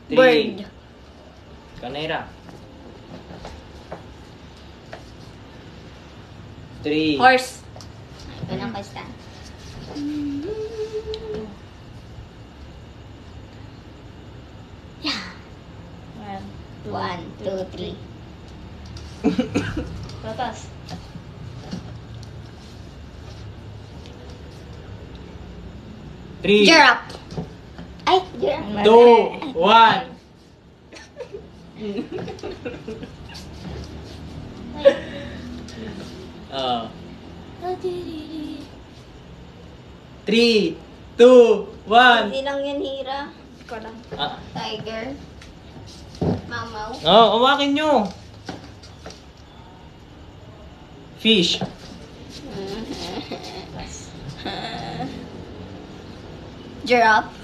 Bird. Kanera. 3. Horse. Unang question. Yeah. 1, 2, 3. Patas. 3, Giraffe. Ay, giraffe. 2, 1. Oh. 3, 2, 1. Hindi lang yan, Hira. Ikaw lang. Tiger. Mamaw. Oh, umakin nyo. Fish. Giraffe.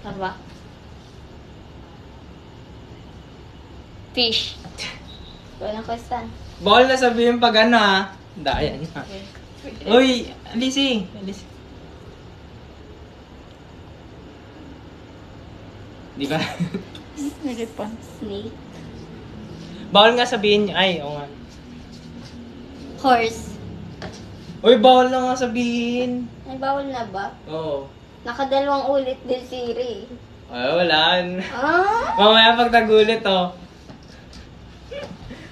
Ano ba? Fish. Unang question. Bawal na sabihin pag ano ha. Dayan na. Uy, alisi. Alisi. Di ba? Nilipon. Snake. Bawal nga sabihin niya. Ay, oo nga. Horse. Uy, bawal na nga sabihin. Ay, bawal na ba? Oo. Nakadalawang ulit din si Ray. Ay, wala. Ah? Mamaya pag nagulit, oh.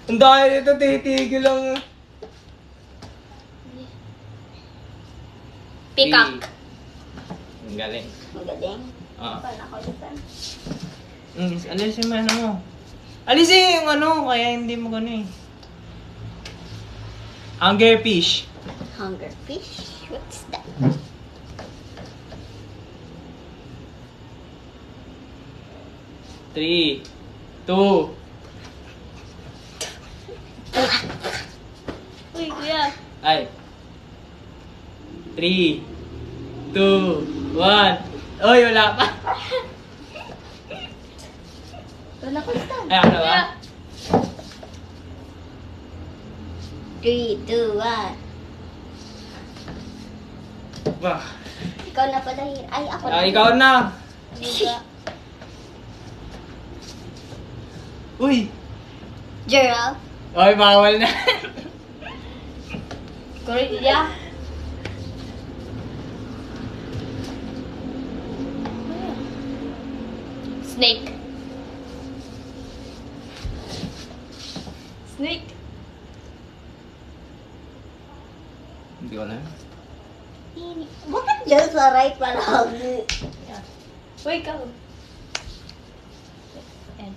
Ang dahil ito, titigil lang. Peacock. Ang galing. Magaling. Ah. Pala ko dyan. Alisin mo ano mo. Alisin yung ano, kaya hindi mo gano'n eh. Anglerfish. Hunger fish? What's that? Three, 2. Uy, kuya. Ay. 3, 2, 1. Oy, wala pa. Wala ko dyan. Ay, ako na ba? 3, 2, 1. Bah. Ikaw na pala, Hira. Ay, ako na. Ah, ikaw na. Uy. Giraffe. Oy, bawal na. Gorilla. Snake. Snake. Hindi ko alam. Bakit dyan sa right palagi? Uy, ikaw. N.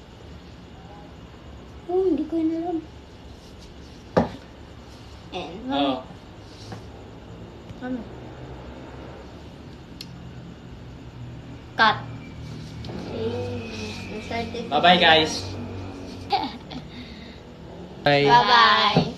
Oh, hindi ko yun alam. N. Oo. Ano? Cut. Bye-bye, guys. Bye. Bye-bye.